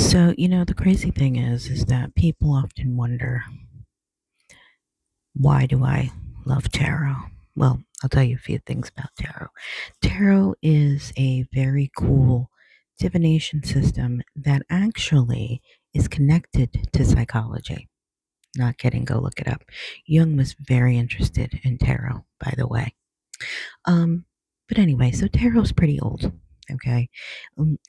So, the crazy thing is that people often wonder, why do I love tarot? Well, I'll tell you a few things about tarot. Tarot is a very cool divination system that actually is connected to psychology. Not kidding, go look it up. Jung was very interested in tarot, by the way. Um, but anyway, so tarot's pretty old. Okay.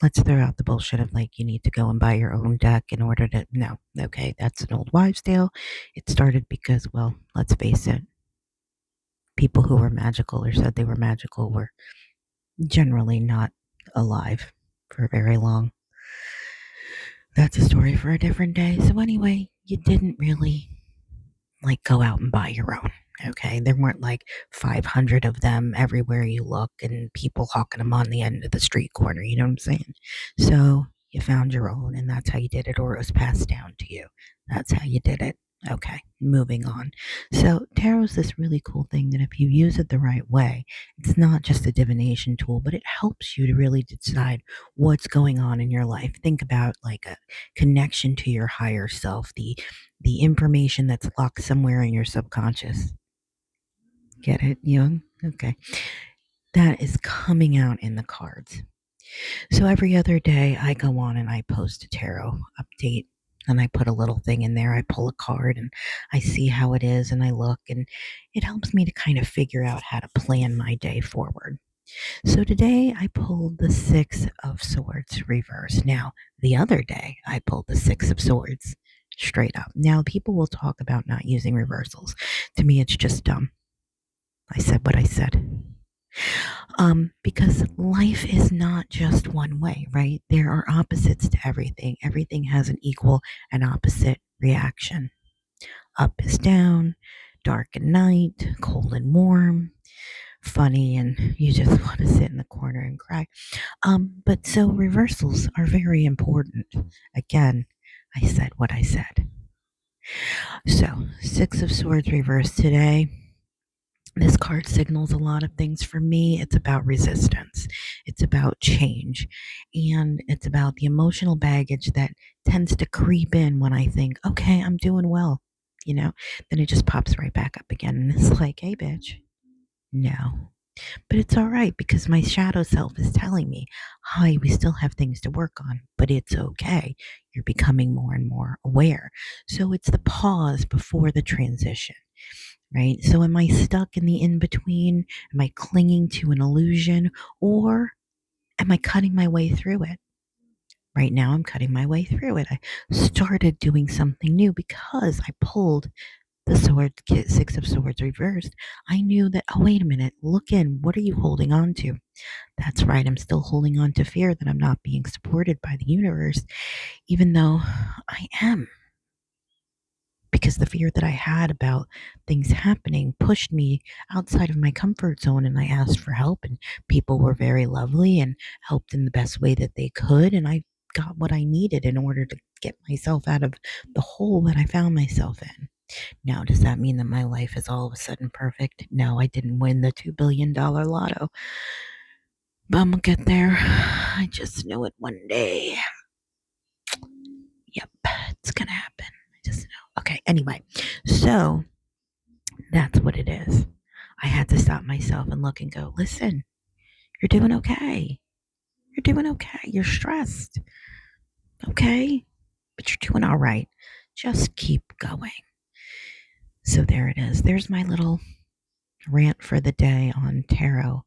Let's throw out the bullshit of like you need to go and buy your own deck in order to. No. Okay. That's an old wives' tale. It started because, well, let's face it, people who were magical or said they were magical were generally not alive for very long. That's a story for a different day. So, anyway, you didn't really like go out and buy your own. Okay. There weren't like 500 of them everywhere you look and people hawking them on the end of the street corner. You know what I'm saying? So you found your own and that's how you did it, or it was passed down to you. That's how you did it. Okay, moving on. So, tarot is this really cool thing that if you use it the right way, it's not just a divination tool, but it helps you to really decide what's going on in your life. Think about like a connection to your higher self, the information that's locked somewhere in your subconscious. Get it, Young? Okay. That is coming out in the cards. So every other day I go on and I post a tarot update and I put a little thing in there. I pull a card and I see how it is and I look, and it helps me to kind of figure out how to plan my day forward. So today I pulled the Six of Swords reverse. Now, the other day I pulled the Six of Swords straight up. Now, people will talk about not using reversals. To me, it's just dumb. I said what I said. Because life is not just one way, right? There are opposites to everything. Everything has an equal and opposite reaction. Up is down, dark and night, cold and warm, funny, and you just want to sit in the corner and cry. But so reversals are very important. Again, I said what I said. So, Six of Swords reversed today. This card signals a lot of things for me. It's about resistance, it's about change, and it's about the emotional baggage that tends to creep in when I think, okay, I'm doing well, then it just pops right back up again. And it's like, hey, bitch, no. But it's all right because my shadow self is telling me, hi, we still have things to work on, but it's okay. You're becoming more and more aware. So it's the pause before the transition, right? So am I stuck in the in between? Am I clinging to an illusion, or am I cutting my way through it? Right now, I'm cutting my way through it. I started doing something new because I pulled the Six of Swords reversed. I knew that, oh, wait a minute, look in. What are you holding on to? That's right. I'm still holding on to fear that I'm not being supported by the universe, even though I am. Because the fear that I had about things happening pushed me outside of my comfort zone, and I asked for help, and people were very lovely and helped in the best way that they could, and I got what I needed in order to get myself out of the hole that I found myself in. Now, does that mean that my life is all of a sudden perfect? No, I didn't win the $2 billion lotto, but I'm gonna get there. I just know it one day. Yep, it's gonna happen. I just know. Okay, anyway, so that's what it is. I had to stop myself and look and go, listen, you're doing okay. You're doing okay. You're stressed. Okay. But you're doing all right. Just keep going. So there it is. There's my little rant for the day on tarot.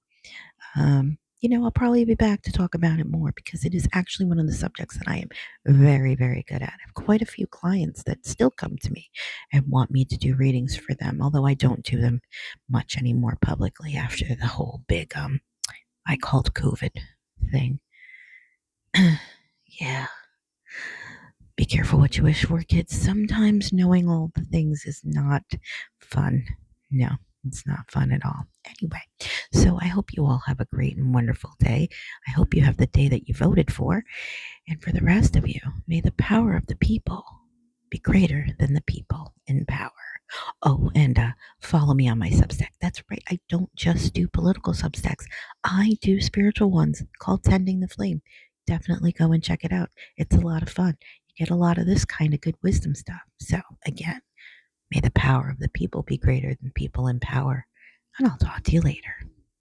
I'll probably be back to talk about it more because it is actually one of the subjects that I am very, very good at. I have quite a few clients that still come to me and want me to do readings for them, although I don't do them much anymore publicly after the whole big, I called COVID thing. Yeah. Be careful what you wish for, kids. Sometimes knowing all the things is not fun. No, it's not fun at all. Anyway, so I hope you all have a great and wonderful day. I hope you have the day that you voted for. And for the rest of you, may the power of the people be greater than the people in power. Oh, and follow me on my Substack. That's right. I don't just do political Substacks. I do spiritual ones called Tending the Flame. definitely go and check it out. It's a lot of fun. You get a lot of this kind of good wisdom stuff. So, again, may the power of the people be greater than people in power. And I'll talk to you later.